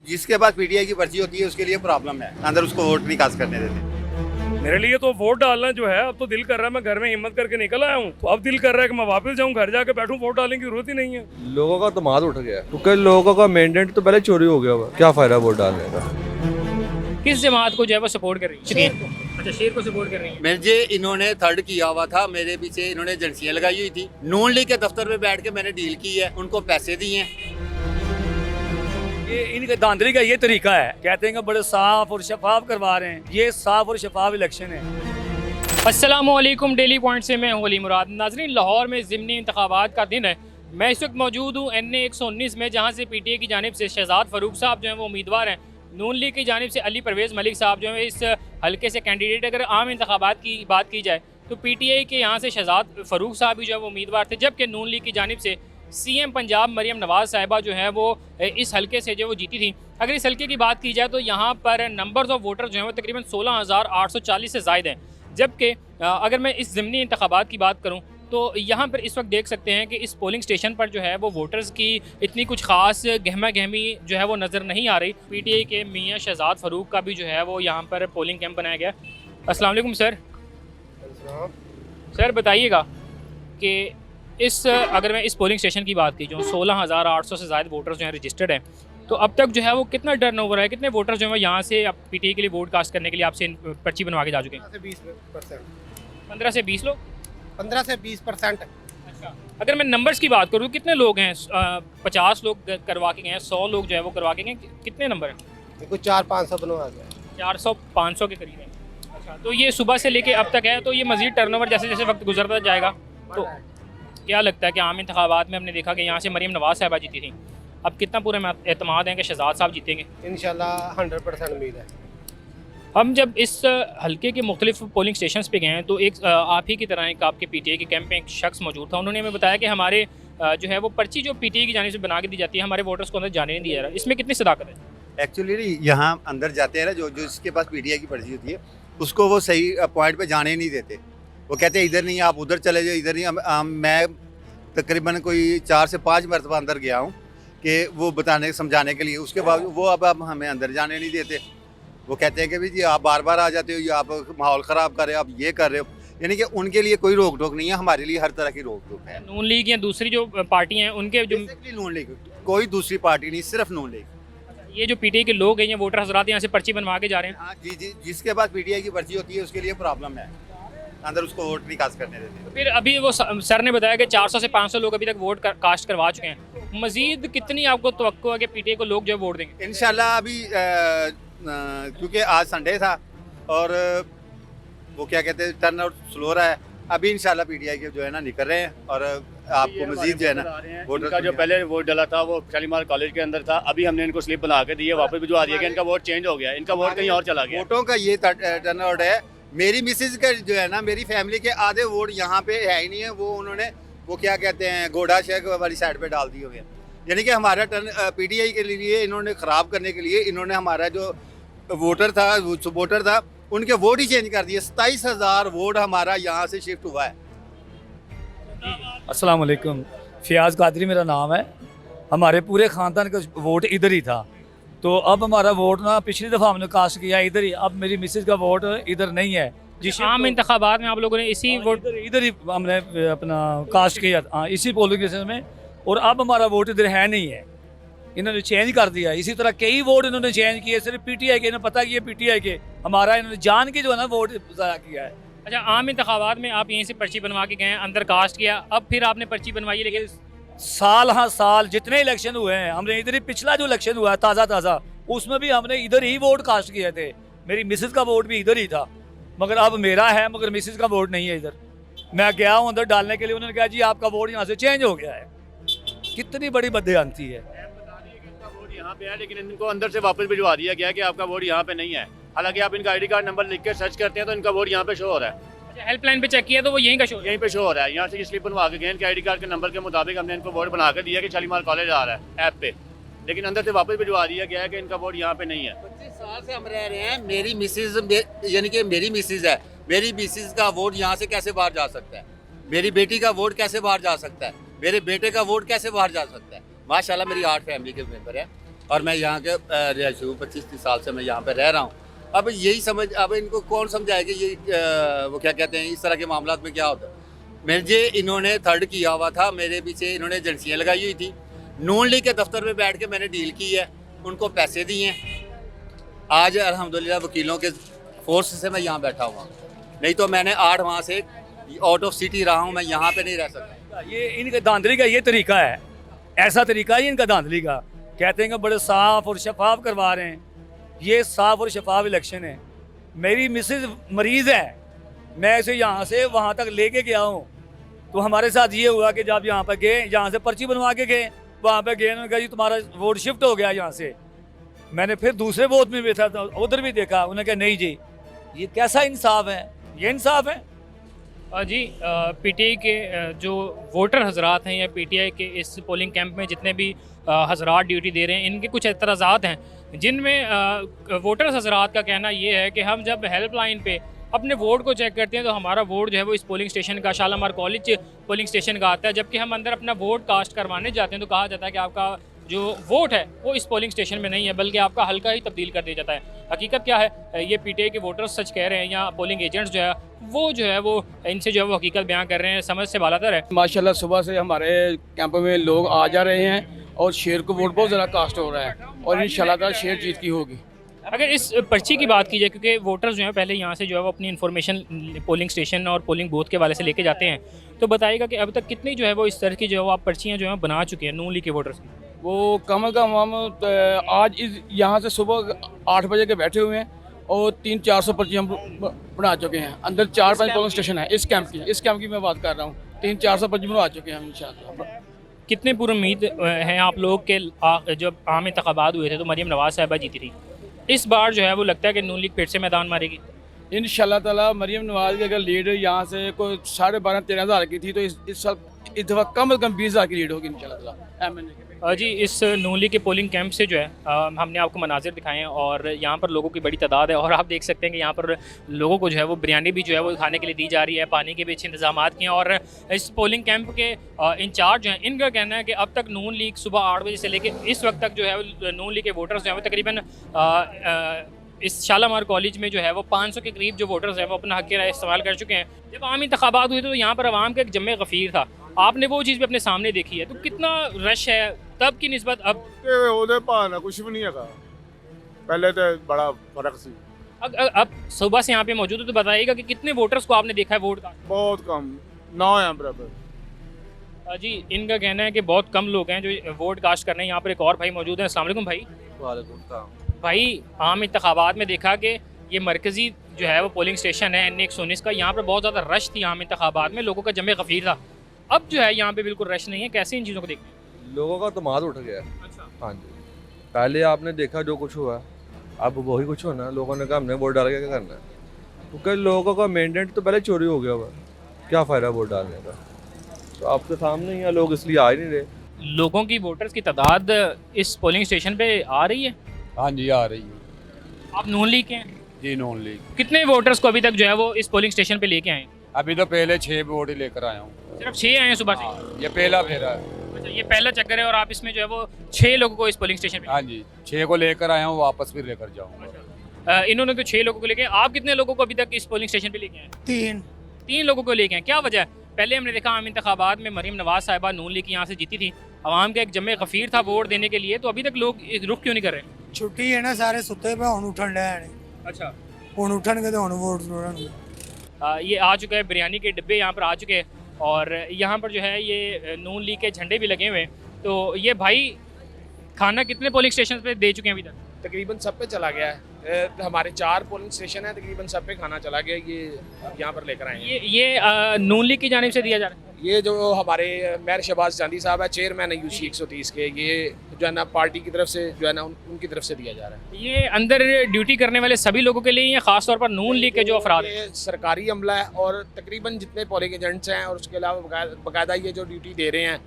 जिसके पास पीटीआई की पर्ची होती है उसके लिए प्रॉब्लम है, अंदर उसको वोट नहीं कास्ट करने देते। मेरे लिए तो वोट डालना जो है, अब तो दिल कर रहा है, मैं घर में हिम्मत करके निकल आया हूँ, तो अब दिल कर रहा है कि मैं वापस जाऊँ घर जाके बैठूं, वोट डालने की जरूरत ही नहीं है। लोगों का दिमाग उठ गया क्योंकि लोगों का मैंडेट तो पहले चोरी हो गया हुआ, क्या फायदा वोट डालने का। किस जमात को जो है वो सपोर्ट कर रही है? शेर को। अच्छा, शेर को सपोर्ट कर रही है। मुझे इन्होंने थर्ड किया हुआ था, मेरे पीछे इन्होंने एजेंसियां लगाई हुई थी, नून लीग के दफ्तर में बैठ के मैंने डील की है, उनको पैसे दिए हैं। ये इनके धांधली का ये तरीका है, कहते हैं कि बड़े साफ और शफाफ करवा रहे हैं, ये साफ और शफाफ इलेक्शन है। अस्सलामुअलैकुम, डेली पॉइंट से मैं होली मुराद। नाज़रीन, लाहौर में ज़िमनी इंतखाबात का दिन है। मैं इस वक्त मौजूद हूँ NA 119 में, जहाँ से PTA की जानिब से शहजाद फ़रूक साहब जो हैं वो उम्मीदवार हैं। नून लीग की जानिब से अली परवेज़ मलिक साहब जो है इस हल्के से कैंडिडेट। अगर आम इंतखाबात की बात की जाए तो PTA के यहाँ से शहजाद फ़रूक साहब भी जो है वो उम्मीदवार थे, जबकि नून लीग की जानिब से CM पंजाब मरियम नवाज़ साहिबा जो है वो इस हल्के से जो वो जीती थी। अगर इस हल्के की बात की जाए तो यहाँ पर नंबर्स ऑफ वोटर जो हैं वो तकरीबन 16,840 से ज़ायद हैं। जबकि अगर मैं इस ज़िमनी इंतखाबात की बात करूँ तो यहाँ पर इस वक्त देख सकते हैं कि इस पोलिंग स्टेशन पर जो है वो वोटर्स की इतनी कुछ ख़ास गहमा गहमी जो है वो नज़र नहीं आ रही। PTA के मियाँ शहजाद फ़रूक का भी जो है वो यहाँ पर पोलिंग कैंप बनाया गया। अस्सलाम वालेकुम सर। सर बताइएगा कि अगर मैं इस पोलिंग स्टेशन की बात की जो 16,800 से ज़ायद वोटर्स जो हैं रजिस्टर्ड हैं, तो अब तक जो है वो कितना टर्न ओवर है, कितने वोटर्स जो हैं यहाँ से PTA के लिए वोट कास्ट करने के लिए आपसे पर्ची बनवा के जा चुके हैं? 15 से 20 लोग। 15 से 20%। अच्छा, अगर मैं नंबर्स की बात करूँ कितने लोग हैं? 50 लोग करवा के गए हैं, 100 लोग जो है वो करवा के गए, कितने नंबर हैं? कुछ 400-500 बनवा गया। 400-500 के करीब है। अच्छा, तो ये सुबह से लेके अब तक है, तो ये मज़ीद टर्नओवर जैसे जैसे वक्त गुजरता जाएगा तो क्या लगता है कि आम इंतखाबात में हमने देखा कि यहाँ से मरियम नवाज़ साहिबा जीती थी, अब कितना पूरा एतमाद है कि शहजाद साहब जीतेंगे? इंशाल्लाह 100% उम्मीद है। हम जब इस हल्के के मुख्तलिफ पोलिंग स्टेशन पे गए हैं तो एक आप ही की तरह एक आपके PTA के कैंप में एक शख्स मौजूद था। उन्होंने हमें बताया कि हमारे जो है वो पर्ची जो PTA की जानिब से बना के दी जाती है, हमारे वोटर्स को अंदर जाने नहीं दिया जा रहा। इसमें कितनी सदाकत है? एक्चुअली यहाँ अंदर जाते हैं ना, जो जिसके पास पीटीआई की पर्ची होती है उसको वो सही पॉइंट पे जाने ही नहीं देते। वो कहते हैं इधर नहीं, आप उधर चले जाओ, इधर नहीं। मैं तकरीबन कोई 4 से 5 मरतबा अंदर गया हूँ कि वो बताने समझाने के लिए, उसके बाद वो अब हमें अंदर जाने नहीं देते। वो कहते हैं कि भाई जी आप बार बार आ जाते हो, या आप माहौल ख़राब कर रहे हो, आप ये कर रहे हो। यानी कि उनके लिए कोई रोक टोक नहीं है, हमारे लिए हर तरह की रोक टोक है। नून लीग या दूसरी जो पार्टी हैं उनके जो नून लीग, कोई दूसरी पार्टी नहीं, सिर्फ नून लीग। ये जो PTA के लोग हैं या वोटर हजरात यहाँ से पर्ची बनवा के जा रहे हैं? हाँ जी, जिसके पास पीटीआई की पर्ची होती है उसके लिए प्रॉब्लम है, अंदर उसको वोट नहीं कास्ट करने देते। फिर अभी वो सर ने बताया कि 400 से 500 लोग अभी तक वोट कास्ट करवा चुके हैं। मजीद कितनी आपको तवक्को है कि PTA को लोग जो है वोट देंगे? इंशाल्लाह अभी क्योंकि आज संडे था और वो क्या कहते हैं टर्न आउट स्लो रहा है, अभी इंशाल्लाह PTI के जो है ना निकल रहे हैं और आपको मजीद जो है ना वोटर का जो पहले वोट डाला था वो शालीमार कॉलेज के अंदर था, अभी हमने इनको स्लिप बना के दी है, वापस भिजवा दिया कि इनका वोट चेंज हो गया, इनका वोट कहीं और चला गया। वोटों का ये टर्न आउट है। मेरी मिसेज का जो है ना, मेरी फैमिली के आधे वोट यहाँ पे है ही नहीं है, वो उन्होंने वो क्या कहते हैं गोडा शेख वाली साइड पे डाल दिए हुए हैं। यानी कि हमारा टर्न PTI के लिए इन्होंने ख़राब करने के लिए इन्होंने हमारा जो वोटर था, वो सपोर्टर था, उनके वोट ही चेंज कर दिए। 27,000 वोट हमारा यहाँ से शिफ्ट हुआ है। अस्सलाम वालेकुम, फ़ियाज़ कादरी मेरा नाम है। हमारे पूरे ख़ानदान का वोट इधर ही था, तो अब हमारा वोट ना पिछली दफ़ा हमने कास्ट किया इधर ही, अब मेरी मिसेज का वोट इधर नहीं है। जिस आम इंतखाबात में आप लोगों ने इसी वोट इधर ही हमने अपना कास्ट किया, हाँ इसी पोलिंग स्टेशन में, और अब हमारा वोट इधर है नहीं है, इन्होंने चेंज कर दिया। इसी तरह कई वोट इन्होंने चेंज किए, सिर्फ PTI के, इन्हें पता कि ये PTI के, हमारा इन्होंने जान के जो है ना वोट ज़ाया किया है। अच्छा, आम इंतखाबात में आप यहीं से पर्ची बनवा के गए, अंदर कास्ट किया, अब फिर आपने पर्ची बनवाई, लेकिन साल हाँ साल जितने इलेक्शन हुए हैं हमने इधर ही, पिछला जो इलेक्शन हुआ है ताज़ा उसमें भी हमने इधर ही वोट कास्ट किए थे। मेरी मिसेज का वोट भी इधर ही था, मगर अब मेरा है, मगर मिसेज का वोट नहीं है इधर। मैं गया हूँ अंदर डालने के लिए, उन्होंने कहा जी आपका वोट यहाँ से चेंज हो गया है। कितनी बड़ी बदयांती है। यहाँ पे है लेकिन इनको अंदर से वापस भिजवा दिया गया कि आपका वोट यहाँ पे नहीं है, हालांकि आप इनका ID कार्ड नंबर लिख के सर्च करते हैं तो इनका वोट यहाँ पे शो हो रहा है। अच्छा, हेल्पलाइन पे चेक किया तो वो यहीं का शो यहीं पे शो हो रहा है। यहाँ से स्लिप बनवा के गए, इनके ID कार्ड के नंबर के मुताबिक हमने इनको वोट बना के दिया कि शालीमार कॉलेज आ रहा है ऐप पे, लेकिन अंदर से वापस भिजवा दिया गया है कि इनका वोट यहाँ पे नहीं है। 25 साल से हम रह रहे हैं। मेरी मिसेज यानी कि मेरी मिसेज है, मेरी मिसेज का वोट यहाँ से कैसे बाहर जा सकता है? मेरी बेटी का वोट कैसे बाहर जा सकता है? मेरे बेटे का वोट कैसे बाहर जा सकता है? माशाल्लाह मेरी 8 फैमिली के मेंबर हैं, और मैं यहाँ के रिहायशी हूँ, 25-30 साल से मैं यहाँ पे रह रहा हूँ। अब यही समझ, अब इनको कौन समझाए कि ये वो क्या कहते हैं, इस तरह के मामलात में क्या होता है। मुझे इन्होंने थर्ड किया हुआ था, मेरे पीछे इन्होंने एजेंसियाँ लगाई हुई थी। नून लीग के दफ्तर में बैठ के मैंने डील की है, उनको पैसे दिए हैं। आज अल्हम्दुलिल्लाह वकीलों के फोर्स से मैं यहाँ बैठा हुआ हूँ, नहीं तो मैंने 8 माह से आउट ऑफ सिटी रहा हूँ, मैं यहाँ पे नहीं रह सकता। ये इनका धांधली का ये तरीका है, ऐसा तरीका है इनका धांधली का। कहते हैं कि बड़े साफ और शफाफ करवा रहे हैं, ये साफ और शफाफ इलेक्शन है। मेरी मिसेज मरीज़ है, मैं इसे यहाँ से वहाँ तक लेके गया हूँ, तो हमारे साथ ये हुआ कि जब यहाँ पर गए, यहाँ से पर्ची बनवा के गए, वहाँ पे गए, उन्होंने कहा जी तुम्हारा वोट शिफ्ट हो गया यहाँ से। मैंने फिर दूसरे वोट में बैठा था, उधर भी देखा, उन्होंने कहा नहीं जी, ये कैसा इंसाफ है, ये इंसाफ है। जी पीटीआई के जो वोटर हजरात हैं या पीटीआई के इस पोलिंग कैंप में जितने भी हजरात ड्यूटी दे रहे हैं, इनके कुछ एतराज़ात हैं जिनमें वोटर्स हजरात का कहना ये है कि हम जब हेल्पलाइन पे अपने वोट को चेक करते हैं तो हमारा वोट जो है वो इस पोलिंग स्टेशन का, शालामार कॉलेज पोलिंग स्टेशन का आता है, जबकि हम अंदर अपना वोट कास्ट करवाने जाते हैं तो कहा जाता है कि आपका जो वोट है वो इस पोलिंग स्टेशन में नहीं है, बल्कि आपका हल्का ही तब्दील कर दिया जाता है। हकीकत क्या है, ये पीटीआई के वोटर्स सच कह रहे हैं या पोलिंग एजेंट्स जो है वो इनसे जो है वो हकीकत बयान कर रहे हैं, समझ से बालातर है। माशाल्लाह सुबह से हमारे कैंप में लोग आ जा रहे हैं और शेर को वोट बहुत ज़्यादा कास्ट हो रहा है और इंशाल्लाह ताला शेर जीत की होगी। अगर इस पर्ची की बात की जाए, क्योंकि वोटर्स जो हैं पहले यहाँ से जो है वो अपनी इन्फॉर्मेशन पोलिंग स्टेशन और पोलिंग बूथ के वाले से लेके जाते हैं, तो बताइएगा कि अब तक कितनी जो है वो इस तरह की जो है वो आप पर्चियाँ जो है बना चुके हैं नून लीग के वोटर्स की? वो कम अज़ कम हम आज इस यहाँ से सुबह 8 बजे के बैठे हुए हैं और 300-400 पर्ची हम बना चुके हैं। अंदर 4-5 पोलिंग स्टेशन है इस कैंप की मैं बात कर रहा हूँ। 300-400 पर्ची बनवा चुके हैं हम इंशाल्लाह। कितने पूरी उम्मीद हैं आप लोग के जब आम इंतखाबात हुए थे तो मरीम नवाज़ साहिबा जीती थी, इस बार जो है वो लगता है कि नून लीग फिर से मैदान मारेगी? इंशाल्लाह ताला मरीम नवाज़ की अगर लीड यहाँ से कोई 12,500-13 हज़ार की थी तो इस साल इस दफ़ा कम अज़ कम 20 हज़ार की लीड होगी इंशाल्लाह ताला एमएनए। जी इस नून लीग के पोलिंग कैंप से जो है हमने आपको मनाजिर दिखाए हैं और यहाँ पर लोगों की बड़ी तादाद है और आप देख सकते हैं कि यहाँ पर लोगों को जो है वो बिरयानी भी जो है वो खाने के लिए दी जा रही है, पानी के भी अच्छे इंतजाम किए हैं। और इस पोलिंग कैंप के इंचार्ज हैं, इनका कहना है कि अब तक नून लीग सुबह 8 बजे से लेकर इस वक्त तक जो है नून लीग के वोटर्स जो है वो तकरीबन इस शालामार कॉलेज में जो है वो 500 के करीब जो वोटर्स हैं वो अपना हक़ राय इस्तेमाल कर चुके हैं। जब आम इंतखाबात हुए तो यहाँ पर आवाम का एक जमे गफ़ीर था, आपने वो चीज़ भी अपने सामने देखी है, तो कितना रश है तब की निस्बत अब? कुछ भी नहीं है, पहले तो बड़ा फर्क सी। अब सुबह से यहाँ पे मौजूद है तो बताइएगा कि कितने वोटर्स को आपने देखा है वोट का? बहुत कम, 9 है बराबर। जी इनका कहना है कि बहुत कम लोग हैं जो वोट कास्ट करने हैं। यहाँ पर एक और भाई मौजूद हैं। अस्सलाम वालेकुम भाई। वालेकुम सलाम। भाई आम इंतखाबात में देखा कि ये मरकज़ी जो है वो पोलिंग स्टेशन है NA 119 का, यहाँ पर बहुत ज़्यादा रश थी आम इंतखाबात में, लोगों का जमे गफ़ीर था। अब जो है यहाँ पे बिल्कुल रश नहीं है, कैसे इन चीज़ों को देखते हैं? लोगों का तमाद उठ गया है। अच्छा। हाँ जी, पहले आपने देखा जो कुछ हुआ, अब वही कुछ होना। लोगों ने कहा हमने वोट डाल के क्या करना है, क्योंकि लोगों का मैंडेट तो पहले चोरी हो गया हुआ, क्या फ़ायदा वोट डालने का। तो आपके सामने ही है, लोग इसलिए आ ही नहीं रहे। लोगों की वोटर्स की तादाद इस पोलिंग स्टेशन पे आ रही है? हाँ जी आ रही है। आप नून लीग के हैं? जी नॉन लीग। कितने वोटर्स को अभी तक जो है वो इस पोलिंग स्टेशन पे लेके आए? अभी तो पहले 6 वोट ही लेकर आया हूँ। सिर्फ 6 आए हैं सुबह से? ये पहला फेरा है। अच्छा, ये पहला चक्कर है और आप इसमें जो है वो 6 लोगों को इस पोलिंग स्टेशन पे? हाँ जी 6 को लेकर आया हूँ, वापस भी लेकर जाऊँगा। इन्होंने तो 6 लोगों को लेके, आप कितने लोगों को अभी तक इस पोलिंग स्टेशन पे लेके आए? 3 लोगों को लेके आए। क्या वजह है? पहले हमने देखा आम इंतखाबात में मरीम नवाज़ साहिबा नून लीग यहाँ से जीती थी, आवाम का एक जमे गफ़ीर था वोट देने के लिए, तो अभी तक लोग रुख क्यों नहीं कर रहे? छुट्टी है ना, सारे सुते पे हुण उठन डे ने। अच्छा, हुण उठणगे तो हुण वोट जोड़नगे। ये आ चुका है, बिरयानी के डिब्बे यहाँ पर आ चुके हैं और यहाँ पर जो है ये नून लीग के झंडे भी लगे हुए हैं। तो ये भाई खाना कितने पोलिंग स्टेशन पे दे चुके हैं अभी तक? तकरीबन सब पे चला गया है। हमारे 4 पोलिंग स्टेशन है, तकरीबन सब पे खाना चला गया। ये यहाँ पर लेकर आए हैं। ये नून लीग की जानिब से दिया जा रहा है? ये जो हमारे मेयर शहबाज चांदी साहब है, चेयरमैन है UC 130 के, ये जो है ना पार्टी की तरफ से जो है ना उनकी तरफ से दिया जा रहा है। ये अंदर ड्यूटी करने वाले सभी लोगों के लिए या ख़ास तौर पर नून लीग के जो अफराद हैं? ये सरकारी अमला है और तकरीबन जितने पोलिंग एजेंट्स हैं और उसके अलावा बाकायदा ये जो ड्यूटी दे रहे हैं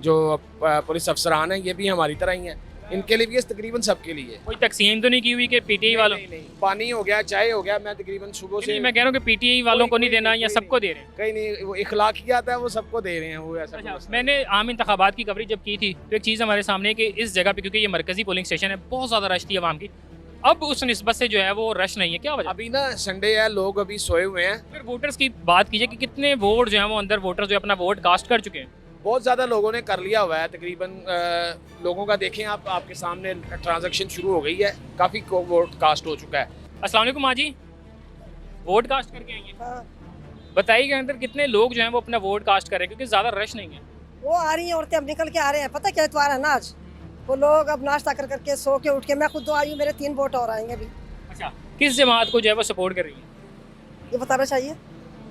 जो पुलिस अफसरान हैं, ये भी हमारी तरह ही हैं। इनके लिए भी है, तकरीबन सबके लिए। कोई तकसीम तो नहीं की हुई कि पीटीआई वालों? नहीं, पानी हो गया, चाय हो गया, मैं तकरीबन सुबह से मैं कह रहा हूँ कि पीटीआई वालों को नहीं देना या सबको दे रहे हैं? कहीं नहीं, वो इखलाकियात है, वो सबको दे रहे हैं, वो ऐसा अच्छा, कोई मसला मैंने आम इंतखाबात की कवरेज जब की थी तो एक चीज़ हमारे सामने कि इस जगह पे, क्योंकि ये मरकज़ी पोलिंग स्टेशन है, बहुत ज़्यादा रश थी आवाम की, अब उस निस्बत से जो है वो रश नहीं है, क्या वजह? अभी ना संडे है, लोग अभी सोए हुए हैं। अगर वोटर्स की बात कीजिए कि कितने वोट जो हैं वो अंदर वोटर्स जो अपना वोट कास्ट कर चुके हैं? बहुत ज़्यादा लोगों ने कर लिया हुआ है, तकरीबन लोगों का देखें आप, आपके सामने ट्रांजैक्शन शुरू हो गई है, काफ़ी वोट कास्ट हो चुका है। अस्सलाम वालेकुम माँ जी, वोट कास्ट करके आई हैं? बताइए कि अंदर कितने लोग जो हैं वो अपना वोट कास्ट कर रहे हैं, क्योंकि ज़्यादा रश नहीं है। वो आ रही हैं औरतें, अब निकल के आ रहे हैं। पता क्या इतवार है ना आज, वो लोग अब नाश्ता कर करके सो के उठ के, मैं खुद आई हूँ, मेरे 3 वोट और आएंगे अभी। अच्छा, किस जमात को जो है वो सपोर्ट कर रही है? ये बताना चाहिए।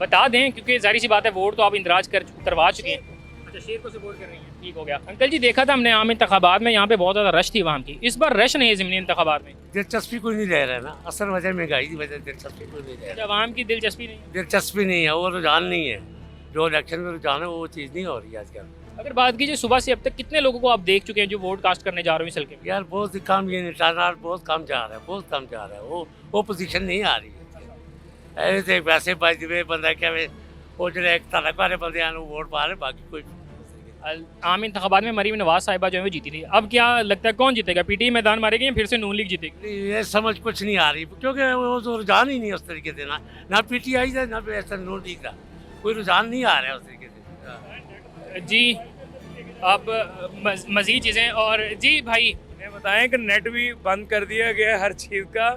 बता दें, क्योंकि जाहिर सी बात है वोट तो आप इंदराज करवा चुके हैं। अच्छा, शेर को सपोर्ट कर रही हैं, ठीक हो गया। अंकल जी, देखा था हमने आम इंतखाबात में, यहाँ पे बहुत ज़्यादा रश थी वहाँ की, इस बार रश नहीं है ज़िमनी इंतखाबात में। दिलचस्पी कोई नहीं रह रहा है ना, असल वजह महंगाई की वजह दिलचस्पी कोई नहीं रह रहा। आवाम की दिलचस्पी नहीं है, दिलचस्पी नहीं है, वो रुझान नहीं है, जो इलेक्शन में रुझान है वो चीज़ नहीं हो रही है आजकल। अगर बात कीजिए सुबह से अब तक कितने लोगों को आप देख चुके हैं जो वोट कास्ट करने जा रहे हैं इस हल्के में? यार बहुत ही कम, ये निशानात बहुत कम जा रहा है, बहुत कम जा रहा है, वो पोजीशन नहीं आ रही है। ऐसे वैसे बजवे बंदा क्या वो जो एक तलक वाले बंदे हैं वोट पा रहे, बाकी कोई आम इंतखाबात में मरीम नवाज साहिबा जो है वो जीती थी, अब क्या लगता है कौन जीतेगा? पीटीआई मैदान मारेगी या फिर से नून लीग जीतेगी? ये समझ कुछ नहीं आ रही, क्योंकि वो तो रुझान ही नहीं है उस तरीके से, ना पीटीआई का ना ऐसा नून लीग का कोई रुझान नहीं आ रहा है उस तरीके से। जी, अब मज़ीद चीज़ें, और जी भाई उन्हें बताएं कि नेट भी बंद कर दिया गया है हर चीज़ का,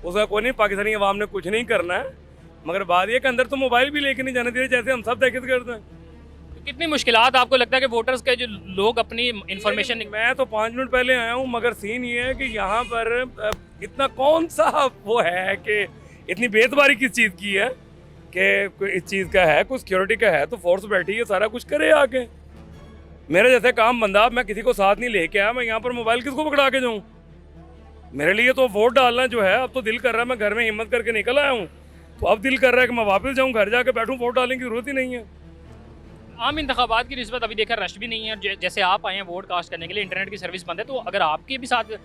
उसका कोई नहीं, पाकिस्तानी अवाम ने कुछ नहीं करना है, मगर बात यह कि अंदर तो मोबाइल भी लेके नहीं जाने दे रहे, जैसे हम सब दहशत करते हैं। तो कितनी मुश्किलात आपको लगता है कि वोटर्स के जो लोग अपनी इन्फॉर्मेशन? मैं तो 5 मिनट पहले आया हूँ, मगर सीन ये है कि यहाँ पर इतना कौन सा वो है कि इतनी बेतबारी किस चीज़ की है कि कोई इस चीज़ का है, कुछ सिक्योरिटी का है तो फोर्स बैठी है, सारा कुछ करे आके। मेरे जैसे काम बंदा, मैं किसी को साथ नहीं लेके आया, मैं यहाँ पर मोबाइल किसको पकड़ा के जाऊँ? मेरे लिए तो वोट डालना जो है, अब तो दिल कर रहा है, मैं घर में हिम्मत करके निकल आया हूँ, तो अब दिल कर रहा है कि मैं वापस जाऊँ, घर जाके बैठूँ, वोट डालने की ज़रूरत ही नहीं है। आम इंतखाबात की निस्बत अभी देखा रश भी नहीं है, और जैसे आप आए हैं वोट कास्ट करने के लिए, इंटरनेट की सर्विस बंद है, तो अगर आपके भी साथ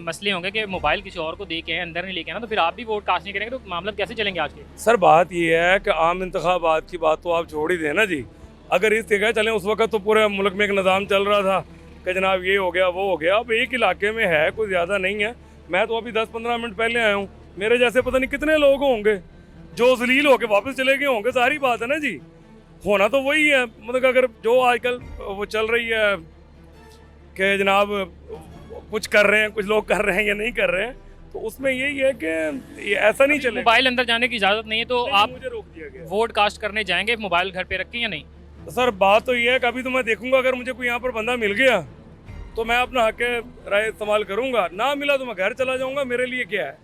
मसले होंगे कि मोबाइल किसी और को दे के अंदर नहीं लेके आना, तो फिर आप भी वोट कास्ट नहीं करेंगे, तो मामला कैसे चलेंगे आज के? सर बात यह है कि आम इंतखाबात की बात तो आप छोड़ ही दें ना जी, अगर इस जगह चलें, उस वक्त तो पूरे मुल्क में एक निज़ाम चल रहा था कि जनाब ये हो गया वो हो गया, अब एक इलाके में है, कोई ज़्यादा नहीं है। मैं तो अभी 10-15 मिनट पहले आया हूँ, मेरे जैसे पता नहीं कितने लोग होंगे जो जलील होके वापस चले गए होंगे, सारी बात है ना जी। होना तो वही है, मतलब अगर जो आजकल वो चल रही है कि जनाब कुछ कर रहे हैं, कुछ लोग कर रहे हैं या नहीं कर रहे हैं, तो उसमें यही है कि ये ऐसा नहीं चले। मोबाइल अंदर जाने की इजाज़त नहीं है, तो आप मुझे रोक दिया गया। वोट कास्ट करने जाएंगे मोबाइल घर पे रख के या नहीं? तो सर बात तो ये है कि अभी तो मैं देखूंगा, अगर मुझे कोई यहाँ पर बंदा मिल गया तो मैं अपना हक राय इस्तेमाल करूंगा, ना मिला तो मैं घर चला जाऊंगा, मेरे लिए क्या है।